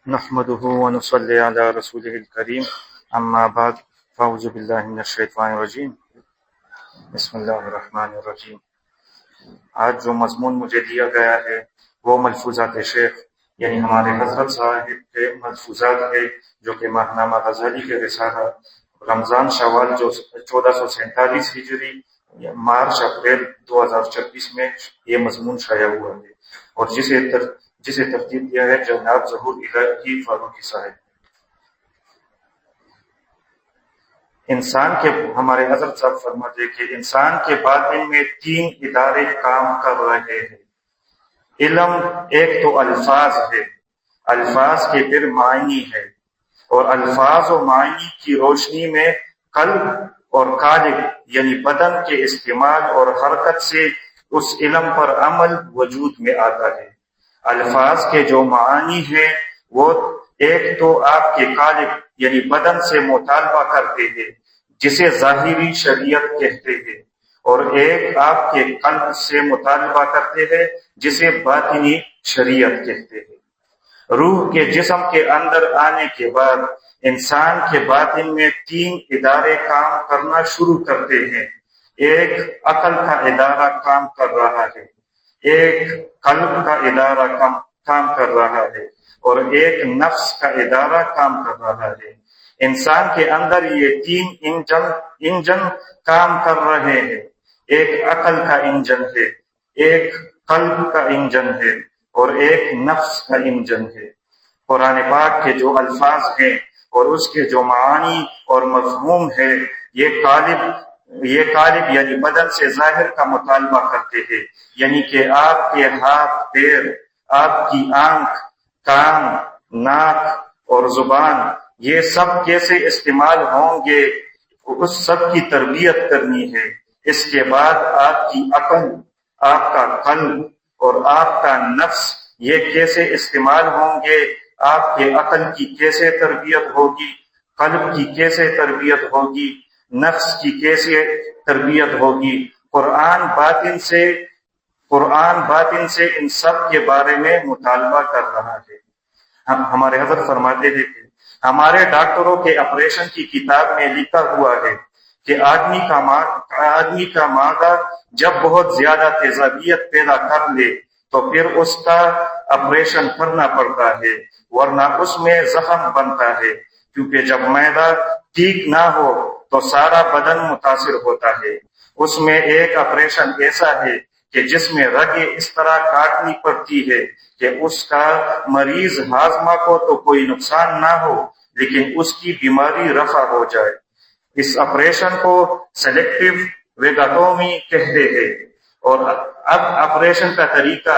نحمده ونصلي على رسوله الكريم اما بعد فاعوذ بالله من الشیطان الرجیم بسم اللہ الرحمن الرحیم۔ آج جو مضمون مجھے دیا گیا ہے وہ ملفوظات شیخ یعنی ہمارے حضرت صاحب کے ملفوظات ہے، جو کہ ماہنامہ غزالی کے رسالہ رمضان شوال جو 1447 ہجری مارچ اپریل 2026 میں یہ مضمون شائع ہوا ہے، اور جسے ترتیب دیا ہے جناب ظہور الہی فاروقی صاحب۔ انسان کے ہمارے حضرت صاحب فرماتے کہ انسان کے باطن میں 3 ادارے کام کر رہے ہیں۔ علم ایک تو الفاظ ہے، الفاظ کے پھر معنی ہے، اور الفاظ و معنی کی روشنی میں قلب اور قالب یعنی بدن کے استعمال اور حرکت سے اس علم پر عمل وجود میں آتا ہے۔ الفاظ کے جو معانی ہیں وہ ایک تو آپ کے قالب یعنی بدن سے مطالبہ کرتے ہیں جسے ظاہری شریعت کہتے ہیں، اور ایک آپ کے قلب سے مطالبہ کرتے ہیں جسے باطنی شریعت کہتے ہیں۔ روح کے جسم کے اندر آنے کے بعد انسان کے باطن میں 3 ادارے کام کرنا شروع کرتے ہیں۔ ایک عقل کا ادارہ کام کر رہا ہے، ایک قلب کا ادارہ کام کر رہا ہے، اور ایک نفس کا ادارہ کام کر رہا ہے۔ انسان کے اندر یہ 3 انجن کام کر رہے ہیں۔ ایک عقل کا انجن ہے، ایک قلب کا انجن ہے، اور ایک نفس کا انجن ہے۔ قرآن پاک کے جو الفاظ ہیں اور اس کے جو معانی اور مفہوم ہے، یہ قالب یعنی بدن سے ظاہر کا مطالبہ کرتے ہیں، یعنی کہ آپ کے ہاتھ پیر، آپ کی آنکھ، کان، ناک اور زبان، یہ سب کیسے استعمال ہوں گے، اس سب کی تربیت کرنی ہے۔ اس کے بعد آپ کی عقل، آپ کا قلب اور آپ کا نفس یہ کیسے استعمال ہوں گے، آپ کے عقل کی کیسے تربیت ہوگی، قلب کی کیسے تربیت ہوگی، نفس کی کیسے تربیت ہوگی۔ قرآن باطن سے ان سب کے بارے میں مطالبہ کر رہا ہے۔ ہمارے حضرت فرماتے ہیں کہ ہمارے ڈاکٹروں کے آپریشن کی کتاب میں لکھا ہوا ہے کہ آدمی کا معدہ جب بہت زیادہ تیزابیت پیدا کر لے تو پھر اس کا آپریشن کرنا پڑتا ہے، ورنہ اس میں زخم بنتا ہے، کیونکہ جب معدہ ٹھیک نہ ہو تو سارا بدن متاثر ہوتا ہے۔ اس میں ایک آپریشن ایسا ہے کہ جس میں رگیں اس طرح کاٹنی پڑتی ہے کہ اس کا مریض ہاضمہ کو تو کوئی نقصان نہ ہو لیکن اس کی بیماری رفع ہو جائے۔ اس آپریشن کو سلیکٹیو ویگاٹومی کہتے ہیں، اور اب آپریشن کا طریقہ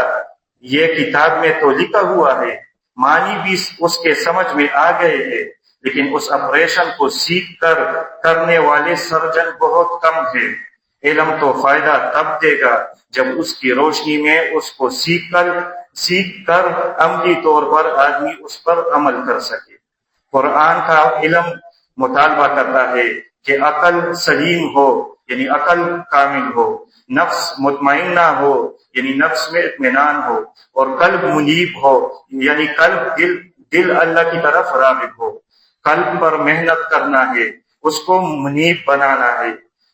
یہ کتاب میں تو لکھا ہوا ہے، معنی بھی اس کے سمجھ میں آ گئے ہیں، لیکن اس آپریشن کو سیکھ کر کرنے والے سرجن بہت کم ہیں۔ علم تو فائدہ تب دے گا جب اس کی روشنی میں اس کو سیکھ کر عملی طور پر آدمی اس پر عمل کر سکے۔ قرآن کا علم مطالبہ کرتا ہے کہ عقل سلیم ہو یعنی عقل کامل ہو، نفس مطمئنہ ہو یعنی نفس میں اطمینان ہو، اور قلب منیب ہو یعنی دل اللہ کی طرف راغب ہو۔ قلب پر محنت کرنا ہے، اس کو منیب بنانا ہے،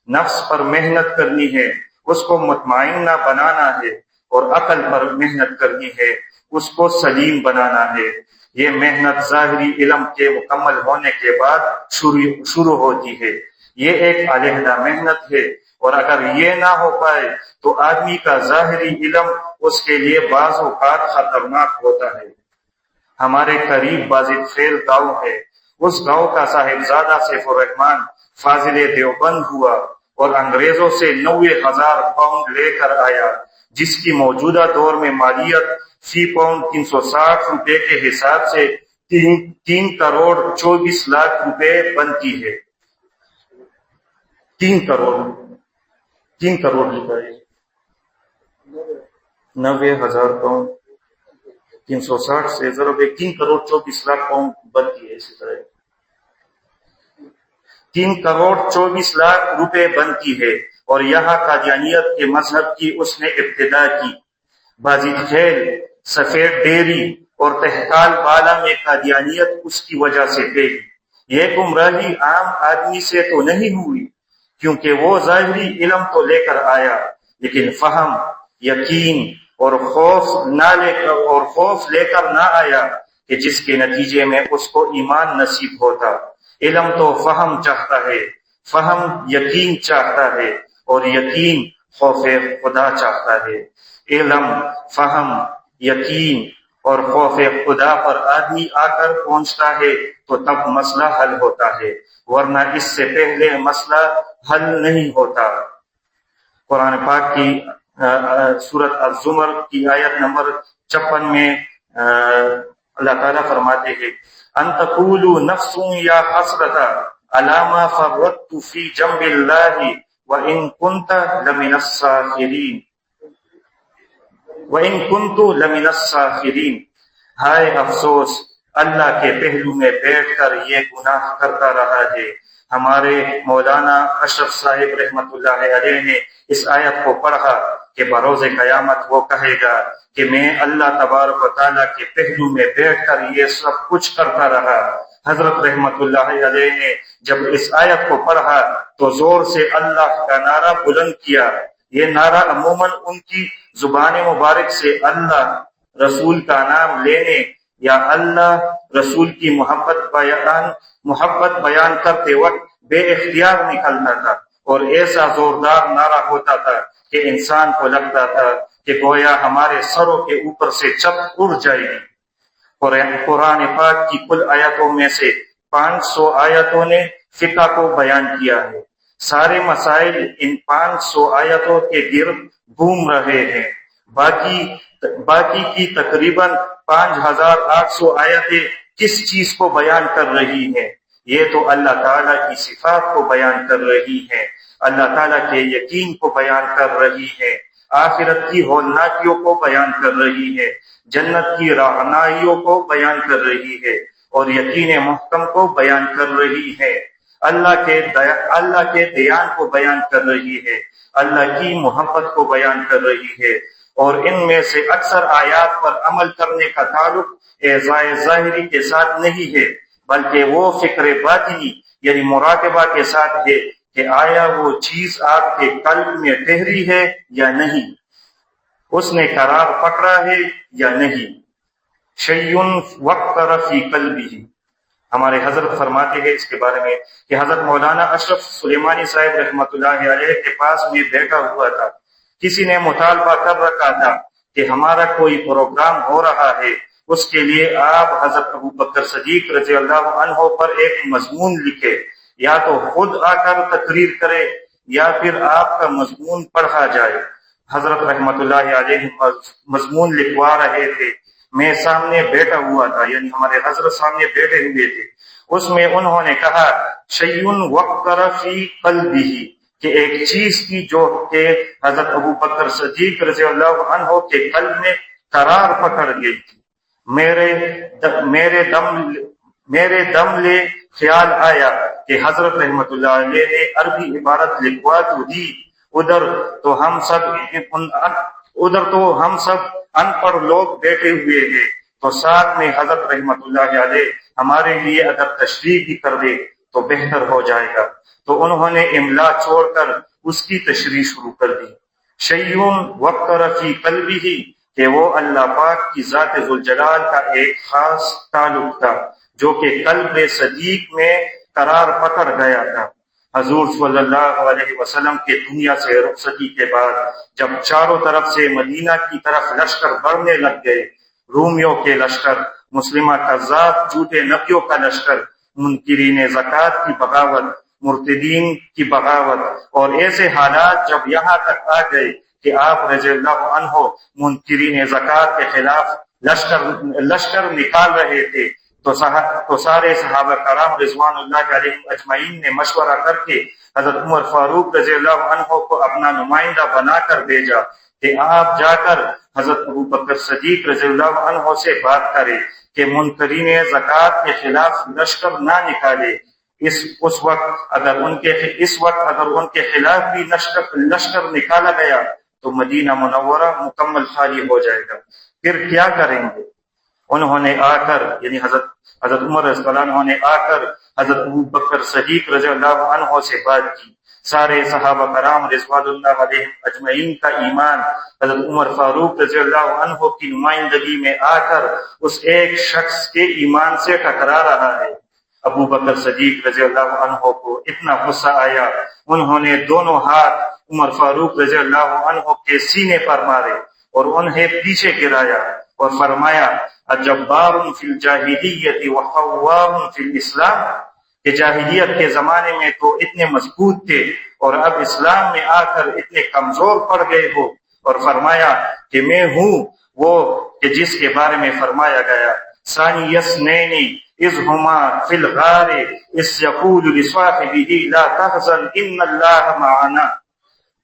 نفس پر محنت کرنی ہے، اس کو مطمئنہ بنانا ہے، اور عقل پر محنت کرنی ہے، اس کو سلیم بنانا ہے۔ یہ محنت ظاہری علم کے مکمل ہونے کے بعد شروع ہوتی ہے۔ یہ ایک علیحدہ محنت ہے، اور اگر یہ نہ ہو پائے تو آدمی کا ظاہری علم اس کے لیے بعض اوقات خطرناک ہوتا ہے۔ ہمارے قریب بازد خیل گاؤں ہے، اس گاؤں کا صاحبزادہ سیف الرحمن فاضل دیوبند ہوا اور انگریزوں سے 90,000 پاؤنڈ لے کر آیا، جس کی موجودہ دور میں مالیت فی پاؤنڈ 360 روپے کے حساب سے 3 کروڑ 24 لاکھ روپے بنتی ہے۔ 3 کروڑ روپے 90,000 پاؤنڈ 360 سے ضرب 3 کروڑ 24 لاکھ پاؤنڈ بنتی ہے۔ اسی طرح 3 کروڑ 24 لاکھ روپے بنتی ہے، اور یہاں قادیانیت کے مذہب کی اس نے ابتدا کی۔ بازید خیل، سفید ڈیری اور تہکال بالا میں قادیانیت اس کی وجہ سے پھیلی۔ یہ گمراہی عام آدمی سے تو نہیں ہوئی، کیونکہ وہ ظاہری علم تو لے کر آیا، لیکن فہم، یقین اور خوف لے کر نہ آیا کہ جس کے نتیجے میں اس کو ایمان نصیب ہوتا۔ علم تو فہم چاہتا ہے، فہم یقین چاہتا ہے، اور یقین خوف خدا چاہتا ہے۔ علم، فہم، یقین اور خوف خدا پر آدمی آ کر پہنچتا ہے تو تب مسئلہ حل ہوتا ہے، ورنہ اس سے پہلے مسئلہ حل نہیں ہوتا۔ قرآن پاک کی سورۃ الزمر کی آیت نمبر 56 میں اللہ تعالیٰ فرماتے ہیں ان تقولوا نفس یا حسرۃ علی ما فرطت فی جنب اللہ وان کنت لمن الساخرین وَإِن كُنتُ لَمِنَ السَّاخِرِينَ، ہائے افسوس اللہ کے پہلو میں بیٹھ کر یہ گناہ کرتا رہا ہے۔ ہمارے مولانا اشرف صاحب رحمت اللہ علیہ نے اس آیت کو پڑھا کہ بروز قیامت وہ کہے گا کہ میں اللہ تبارک و تعالیٰ کے پہلو میں بیٹھ کر یہ سب کچھ کرتا رہا۔ حضرت رحمت اللہ علیہ نے جب اس آیت کو پڑھا تو زور سے اللہ کا نعرہ بلند کیا۔ یہ نعرہ عموماً ان کی زبان مبارک سے اللہ رسول کا نام لینے یا اللہ رسول کی محبت بیان کرتے وقت بے اختیار نکلتا تھا، اور ایسا زوردار نعرہ ہوتا تھا کہ انسان کو لگتا تھا کہ گویا ہمارے سروں کے اوپر سے چھت اڑ جائے گی۔ قرآن پاک کی کل آیتوں میں سے 500 آیتوں نے فقہ کو بیان کیا ہے۔ سارے مسائل ان 500 آیتوں کے گرد گھوم رہے ہیں۔ باقی کی تقریباً 5800 آیتیں کس چیز کو بیان کر رہی ہیں؟ یہ تو اللہ تعالیٰ کی صفات کو بیان کر رہی ہیں، اللہ تعالیٰ کے یقین کو بیان کر رہی ہیں، آخرت کی ہولناکیوں کو بیان کر رہی ہے، جنت کی رعنائیوں کو بیان کر رہی ہے، اور یقین محکم کو بیان کر رہی ہے، اللہ کے دیان کو بیان کر رہی ہے، اللہ کی محبت کو بیان کر رہی ہے۔ اور ان میں سے اکثر آیات پر عمل کرنے کا تعلق اعضاء ظاہری کے ساتھ نہیں ہے، بلکہ وہ فکر باطنی یعنی مراقبہ کے ساتھ ہے کہ آیا وہ چیز آپ کے قلب میں ٹھہری ہے یا نہیں، اس نے قرار پکڑا ہے یا نہیں۔ شیء وقر فی قلبہ، ہمارے حضرت فرماتے ہیں اس کے بارے میں کہ حضرت مولانا اشرف سلیمانی صاحب رحمۃ اللہ علیہ کے پاس میں بیٹھا ہوا تھا۔ کسی نے مطالبہ کر رکھا تھا کہ ہمارا کوئی پروگرام ہو رہا ہے، اس کے لیے آپ حضرت ابوبکر صدیق رضی اللہ عنہ پر ایک مضمون لکھے، یا تو خود آ کر تقریر کرے یا پھر آپ کا مضمون پڑھا جائے۔ حضرت رحمت اللہ علیہ مضمون لکھوا رہے تھے، میں سامنے بیٹھا ہوا تھا، یعنی ہمارے حضرت سامنے بیٹھے ہوئے تھے۔ اس میں انہوں نے کہا شیء وقر فی قلبہ، کہ ایک چیز کی جو کہ حضرت ابوبکر صدیق رضی اللہ عنہ کے قلب میں قرار پکڑ گئی تھی۔ میرے دم لے خیال آیا کہ حضرت رحمت اللہ علیہ نے عربی عبارت لکھوا تو دی، ادھر تو ہم سب ان پڑھ لوگ بیٹھے ہوئے ہیں، تو ساتھ میں حضرت رحمت اللہ علیہ ہمارے لیے اگر تشریح بھی کر دے تو بہتر ہو جائے گا۔ تو انہوں نے املا چھوڑ کر اس کی تشریح شروع کر دی۔ شیء وقر فی قلبہ، کہ وہ اللہ پاک کی ذات ذوالجلال کا ایک خاص تعلق تھا جو کہ قلب صدیق میں قرار پکڑ گیا تھا۔ حضور صلی اللہ علیہ وسلم کے دنیا سے رخصتی کے بعد جب چاروں طرف سے مدینہ کی طرف لشکر بڑھنے لگ گئے، رومیوں کے لشکر، مسلمہ کذاب جھوٹے نبیوں کا لشکر، منکرین زکوٰۃ کی بغاوت، مرتدین کی بغاوت، اور ایسے حالات جب یہاں تک آ گئے کہ آپ رضی اللہ عنہ منکرین زکوٰۃ کے خلاف لشکر نکال رہے تھے، تو سارے صحابہ کرام رضوان اللہ علیہم اجمعین نے مشورہ کر کے حضرت عمر فاروق رضی اللہ عنہ کو اپنا نمائندہ بنا کر بھیجا کہ آپ جا کر حضرت ابوبکر صدیق رضی اللہ عنہ سے بات کریں کہ منکرین زکوٰۃ کے خلاف لشکر نہ نکالے۔ اس وقت اگر ان کے خلاف بھی لشکر نکالا گیا تو مدینہ منورہ مکمل خالی ہو جائے گا، پھر کیا کریں گے؟ انہوں نے آ کر یعنی حضرت عمر رضی اللہ عنہ نے آ کر حضرت ابو بکر صدیق رضی اللہ عنہ سے بات کی۔ سارے صحابہ کرام رضوان اللہ علیہم اجمعین کا ایمان حضرت عمر فاروق رضی اللہ عنہ کی نمائندگی میں آ کر اس ایک شخص کے ایمان سے ٹکرا رہا ہے۔ ابو بکر صدیق رضی اللہ عنہ کو اتنا غصہ آیا، انہوں نے دونوں ہاتھ عمر فاروق رضی اللہ عنہ کے سینے پر مارے اور انہیں پیچھے گرایا اور فرمایا اجبار فی الجاہلیت وخوار فی الاسلام، کہ جاہلیت کے زمانے میں تو اتنے مضبوط تھے اور اب اسلام میں آ کر اتنے کمزور پڑ گئے ہو۔ اور فرمایا کہ میں ہوں وہ کہ جس کے بارے میں فرمایا گیا ثانی اثنین اذ ہما فی الغار اذ یقول لصاحبہ لا تحزن ان اللہ معنا،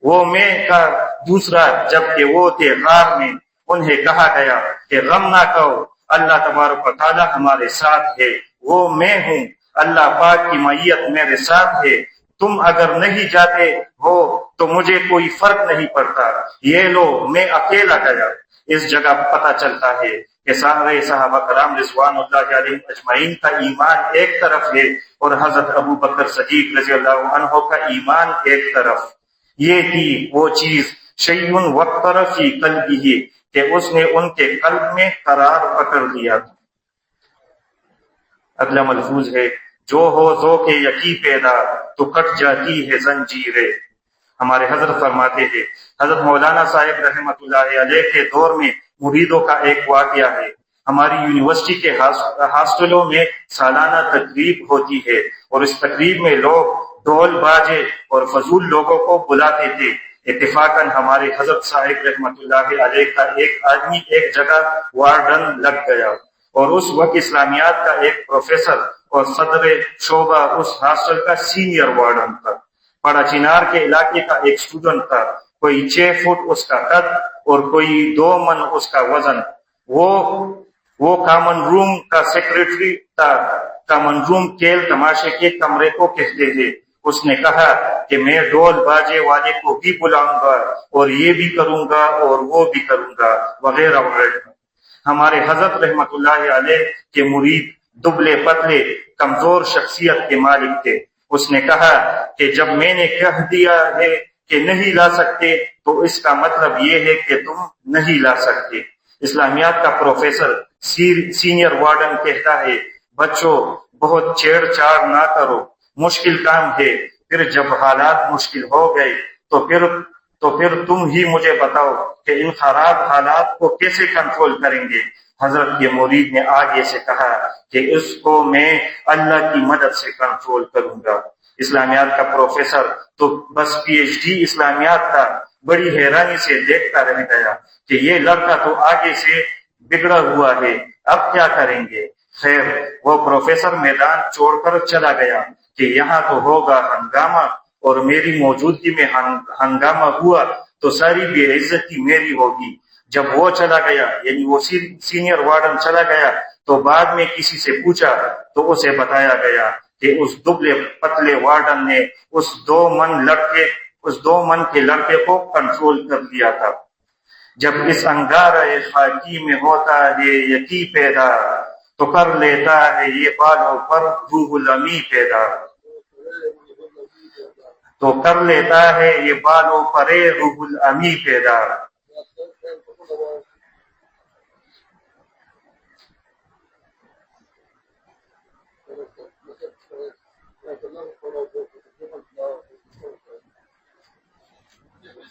وہ میں کا دوسرا جب کہ وہ تھے غار میں، انہیں کہا گیا کہ غم نہ کرو، اللہ تبارک و تعالی ہمارے ساتھ ہے، وہ میں ہوں، اللہ پاک کی معیت میرے ساتھ ہے، تم اگر نہیں جاتے ہو تو مجھے کوئی فرق نہیں پڑتا، یہ لو میں اکیلا گیا۔ اس جگہ پتہ چلتا ہے کہ سارے صحابہ کرام رضوان اللہ علیہم اجمعین کا ایمان ایک طرف ہے اور حضرت ابو بکر صدیق رضی اللہ عنہ کا ایمان ایک طرف۔ یہ تھی وہ چیز شیء وقر فی قلبہ کہ اس نے ان کے قلب میں قرار پکڑ لیا تھا۔ اگلا ملفوظ ہے جو ہو ذوق یقین پیدا تو کٹ جاتی ہے زنجیریں۔ ہمارے حضرت فرماتے ہیں، حضرت مولانا صاحب رحمۃ اللہ علیہ کے دور میں مریدوں کا ایک واقعہ ہے۔ ہماری یونیورسٹی کے ہاسٹلوں میں سالانہ تقریب ہوتی ہے اور اس تقریب میں لوگ ڈھول باجے اور فضول لوگوں کو بلاتے تھے۔ اتفاقاً ہمارے حضرت صاحب رحمۃ اللہ علیہ کا ایک آدمی ایک جگہ وارڈن لگ گیا اور اس وقت اسلامیات کا ایک پروفیسر اور صدر شعبہ اس ہاسٹل کا سینئر وارڈن تھا۔ پڑا چنار کے علاقے کا ایک اسٹوڈنٹ تھا، کوئی 6 فٹ اس کا قد اور کوئی 2 من اس کا وزن۔ وہ کامن روم کا سیکریٹری تھا۔ کامن روم کھیل تماشے کے کمرے کو کہتے ہیں۔ اس نے کہا کہ میں ڈول باجے والے کو بھی بلاؤں گا اور یہ بھی کروں گا اور وہ بھی کروں گا وغیرہ وغیرہ۔ ہمارے حضرت رحمت اللہ علیہ کے مرید دبلے پتلے کمزور شخصیت کے مالک تھے۔ اس نے کہا کہ جب میں نے کہہ دیا ہے کہ نہیں لا سکتے تو اس کا مطلب یہ ہے کہ تم نہیں لا سکتے۔ اسلامیات کا پروفیسر سینئر وارڈن کہتا ہے بچوں بہت چھیڑ چھاڑ نہ کرو، مشکل کام ہے، پھر جب حالات مشکل ہو گئے تو پھر تم ہی مجھے بتاؤ کہ ان خراب حالات کو کیسے کنٹرول کریں گے۔ حضرت کے مرید نے آگے سے کہا کہ اس کو میں اللہ کی مدد سے کنٹرول کروں گا۔ اسلامیات کا پروفیسر تو بس پی ایچ ڈی اسلامیات تھا، بڑی حیرانی سے دیکھتا رہ گیا کہ یہ لڑکا تو آگے سے بگڑا ہوا ہے، اب کیا کریں گے۔ خیر وہ پروفیسر میدان چھوڑ کر چلا گیا کہ یہاں تو ہوگا ہنگامہ اور میری موجودگی میں ہنگامہ ہوا تو ساری بے عزتی میری ہوگی۔ جب وہ چلا گیا یعنی وہ سینئر وارڈن چلا گیا تو بعد میں کسی سے پوچھا تو اسے بتایا گیا کہ اس دبلے پتلے وارڈن نے اس 2 من کے لڑکے کو کنٹرول کر دیا تھا۔ جب اس انگارہ خاکی میں ہوتا ہے یقین پیدا تو کر لیتا ہے یہ بالوں پر روح الامی پیدا، تو کر لیتا ہے یہ بالوں پر روح الامی پیدا۔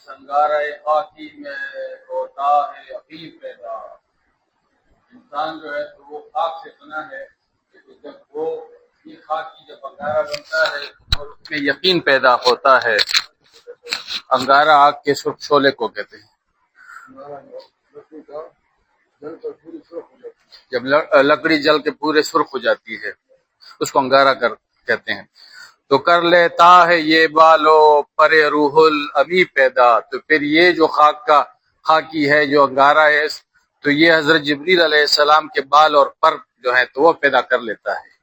سنگارہ خاکی میں ہوتا ہے یقین پیدا۔ انسان جو ہے تو وہ خاک سے بنا ہے، جب وہ یہ خاکی جب انگارہ بنتا ہے اور اس میں یقین پیدا ہوتا ہے۔ انگارہ آگ کے سرخ شعلے کو کہتے ہیں۔ جب لکڑی جل کے پورے سرخ ہو جاتی ہے اس کو انگارہ کہتے ہیں۔ تو کر لیتا ہے یہ بالو پر روح الامی پیدا، تو پھر یہ جو خاکی ہے جو انگارہ ہے تو یہ حضرت جبریل علیہ السلام کے بال اور پر جو ہے تو وہ پیدا کر لیتا ہے۔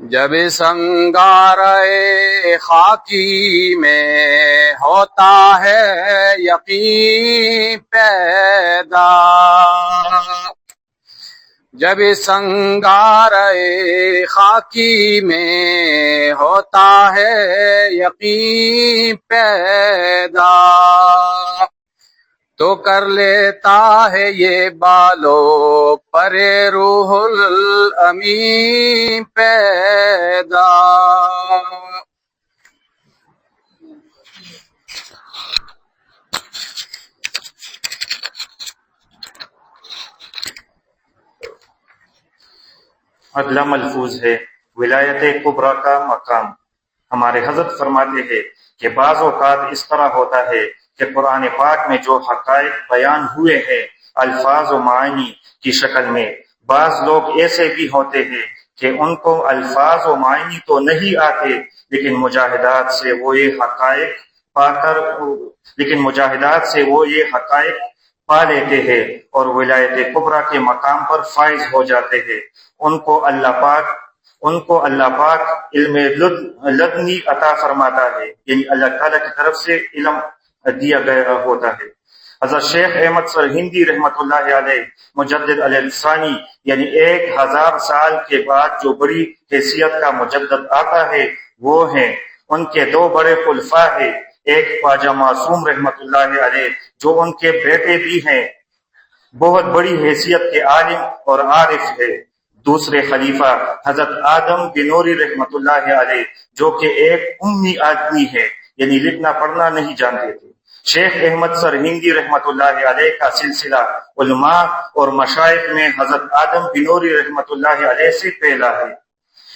جب سنگارے خاکی میں ہوتا ہے یقین پیدا، جب سنگارے خاکی میں ہوتا ہے یقین پیدا، تو کر لیتا ہے یہ بالو پر روح الامین پیدا۔ اگلا ملفوظ ہے ولایت کبریٰ کا مقام۔ ہمارے حضرت فرماتے ہیں کہ بعض اوقات اس طرح ہوتا ہے کہ قرآن پاک میں جو حقائق بیان ہوئے ہیں الفاظ و معنی کی شکل میں، بعض لوگ ایسے بھی ہوتے ہیں کہ ان کو الفاظ و معنی تو نہیں آتے، لیکن مجاہدات سے وہ یہ حقائق پا لیتے ہیں اور ولایت کبریٰ کے مقام پر فائز ہو جاتے ہیں۔ ان کو اللہ پاک علم لدنی عطا فرماتا ہے، یعنی اللہ تعالیٰ کی طرف سے علم دیا گیا ہوتا ہے۔ حضرت شیخ احمد سرہندی رحمۃ اللہ علیہ مجدد علیہ الثانی، یعنی 1000 سال کے بعد جو بڑی حیثیت کا مجدد آتا ہے وہ ہیں، ان کے 2 بڑے خلفاء ہیں، ایک خواجہ معصوم رحمۃ اللہ علیہ جو ان کے بیٹے بھی ہیں، بہت بڑی حیثیت کے عالم اور عارف ہے، دوسرے خلیفہ حضرت آدم بنوری رحمۃ اللہ علیہ جو کہ ایک امی آدمی ہے، یعنی لکھنا پڑھنا نہیں جانتے تھے۔ شیخ احمد سرہندی رحمۃ اللہ علیہ کا سلسلہ علماء اور مشائخ میں حضرت آدم بنوری رحمۃ اللہ علیہ سے پہلا ہے۔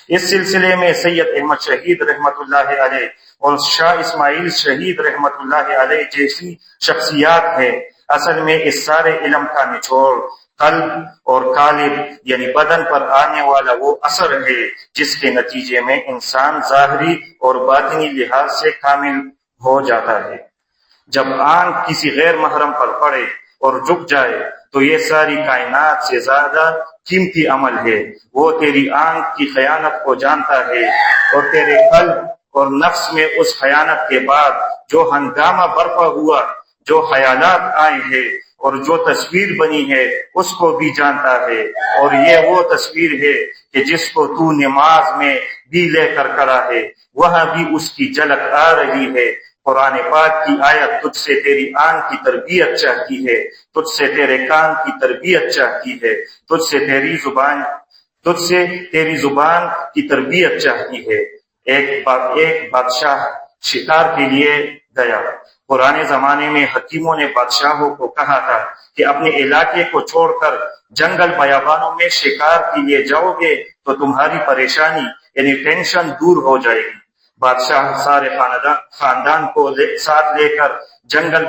اس سلسلے میں سید احمد شہید رحمۃ اللہ علیہ اور شاہ اسماعیل شہید رحمۃ اللہ علیہ جیسی شخصیات ہیں۔ اصل میں اس سارے علم کا نچوڑ قلب اور قالب یعنی بدن پر آنے والا وہ اثر ہے جس کے نتیجے میں انسان ظاہری اور باطنی لحاظ سے کامل ہو جاتا ہے۔ جب آنکھ کسی غیر محرم پر پڑے اور جھک جائے تو یہ ساری کائنات سے زیادہ قیمتی عمل ہے۔ وہ تیری آنکھ کی خیانت کو جانتا ہے اور تیرے قلب اور نفس میں اس خیانت کے بعد جو ہنگامہ برپا ہوا، جو خیالات آئے ہیں اور جو تصویر بنی ہے اس کو بھی جانتا ہے، اور یہ وہ تصویر ہے کہ جس کو تو نماز میں بھی لے کر کھڑا ہے، وہاں بھی اس کی جھلک آ رہی ہے۔ قرآن پاک کی آیت تجھ سے تیری آنکھ کی تربیت چاہتی ہے، تجھ سے تیرے کان کی تربیت چاہتی ہے، تجھ سے تیری زبان کی تربیت چاہتی ہے۔ ایک بادشاہ شکار کے لیے گیا۔ پرانے زمانے میں حکیموں نے بادشاہوں کو کہا تھا کہ اپنے علاقے کو چھوڑ کر جنگل بیابانوں میں شکار کے لیے جاؤ گے تو تمہاری پریشانی یعنی ٹینشن دور ہو جائے گی۔ بادشاہ سارے خاندان کو ساتھ لے کر جنگل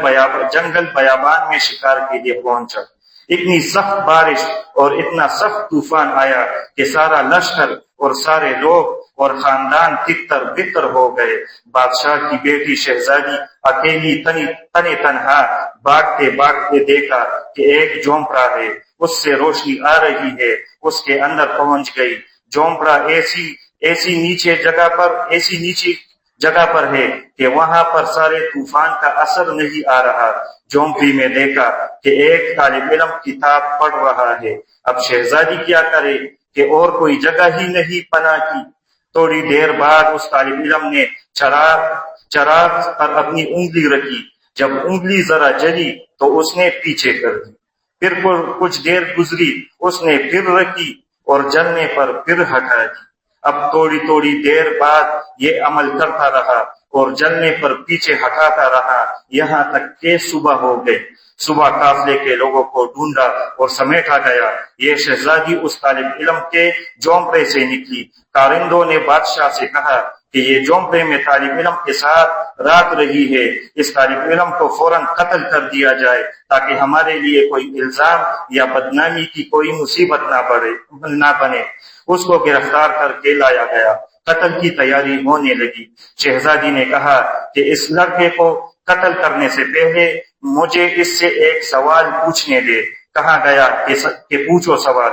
بیابان میں شکار کے لیے پہنچا۔ اتنی سخت بارش اور اتنا سخت طوفان آیا کہ سارا لشکر اور سارے لوگ اور خاندان تتر بتر ہو گئے۔ بادشاہ کی بیٹی شہزادی اکیلی تنہا بھاگتے دیکھا کہ ایک جھونپڑا ہے، اس سے روشنی آ رہی ہے، اس کے اندر پہنچ گئی۔ جھونپڑا ایسی نیچی جگہ پر ہے کہ وہاں پر سارے طوفان کا اثر نہیں آ رہا۔ جھونپڑی میں دیکھا کہ ایک طالب علم کتاب پڑھ رہا ہے۔ اب شہزادی کیا کرے کہ اور کوئی جگہ ہی نہیں پناہ کی۔ تھوڑی دیر بعد اس طالب علم نے چراغ پر اپنی انگلی رکھی، جب انگلی ذرا جلی تو اس نے پیچھے کر دی۔ پھر کچھ دیر گزری، اس نے پھر رکھی اور جلنے پر پھر ہٹا دی۔ اب تھوڑی دیر بعد یہ عمل کرتا رہا اور جلنے پر پیچھے ہٹاتا رہا، یہاں تک کہ صبح ہو گئی۔ صبح قافلے کے لوگوں کو ڈھونڈا اور سمیٹا گیا۔ یہ شہزادی اس طالب علم کے جھونپڑے سے نکلی۔ کارندوں نے بادشاہ سے کہا کہ یہ جھونپڑے میں طالب علم کے ساتھ رات رہی ہے، اس طالب علم کو فوراً قتل کر دیا جائے تاکہ ہمارے لیے کوئی الزام یا بدنامی کی کوئی مصیبت نہ بنے۔ اس کو گرفتار کر کے لایا گیا۔ قتل کی تیاری ہونے لگی۔ شہزادی نے کہا کہ اس لڑکے کو قتل کرنے سے پہلے مجھے اس سے ایک سوال پوچھنے دے۔ کہا گیا کہ پوچھو سوال۔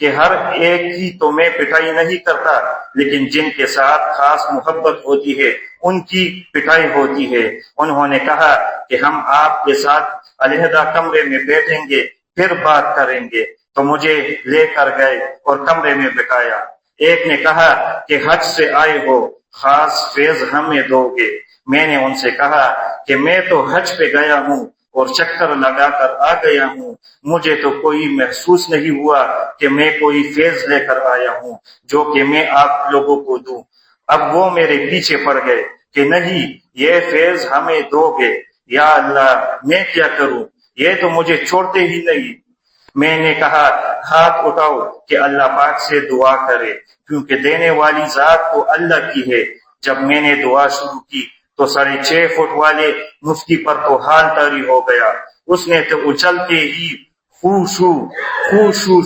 کہ ہر ایک کی تو میں پٹائی نہیں کرتا، لیکن جن کے ساتھ خاص محبت ہوتی ہے ان کی پٹائی ہوتی ہے۔ انہوں نے کہا کہ ہم آپ کے ساتھ علیحدہ کمرے میں بیٹھیں گے، پھر بات کریں گے، تو مجھے لے کر گئے اور کمرے میں بٹھایا۔ ایک نے کہا کہ حج سے آئے ہو، خاص فیض ہمیں دو گے؟ میں نے ان سے کہا کہ میں تو حج پہ گیا ہوں اور چکر لگا کر آ گیا ہوں، مجھے تو کوئی محسوس نہیں ہوا کہ میں کوئی فیض لے کر آیا ہوں جو کہ میں آپ لوگوں کو دوں۔ اب وہ میرے پیچھے پڑ گئے کہ نہیں، یہ فیض ہمیں دو گے۔ یا اللہ، میں کیا کروں، یہ تو مجھے چھوڑتے ہی نہیں۔ میں نے کہا ہاتھ اٹھاؤ کہ اللہ پاک سے دعا کرے، کیونکہ دینے والی ذات تو اللہ کی ہے۔ جب میں نے دعا شروع کی تو 6.5 فٹ والے مفتی پر تو حال طاری ہو گیا۔ اس نے تو اچھلتے ہی خوشو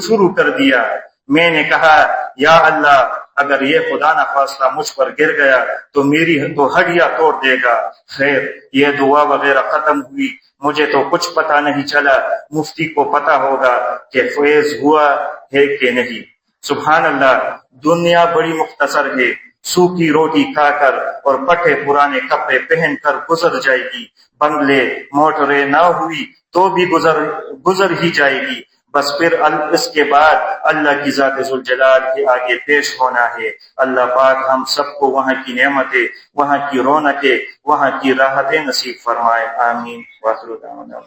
شروع کر دیا۔ میں نے کہا یا اللہ، اگر یہ خدا نخواستہ مجھ پر گر گیا تو میری تو ہڈیاں توڑ دے گا۔ خیر، یہ دعا وغیرہ ختم ہوئی، مجھے تو کچھ پتہ نہیں چلا، مفتی کو پتہ ہوگا کہ فیض ہوا ہے کہ نہیں۔ سبحان اللہ، دنیا بڑی مختصر ہے، سوکھی روٹی کھا کر اور پٹھے پرانے کپڑے پہن کر گزر جائے گی۔ بنگلے موٹریں نہ ہوئی تو بھی گزر ہی جائے گی، بس پھر اس کے بعد اللہ کی ذات ذوالجلال کے آگے پیش ہونا ہے۔ اللہ پاک ہم سب کو وہاں کی نعمتیں، وہاں کی رونقیں، وہاں کی راحتیں نصیب فرمائے، آمین۔ وآخر دعوانا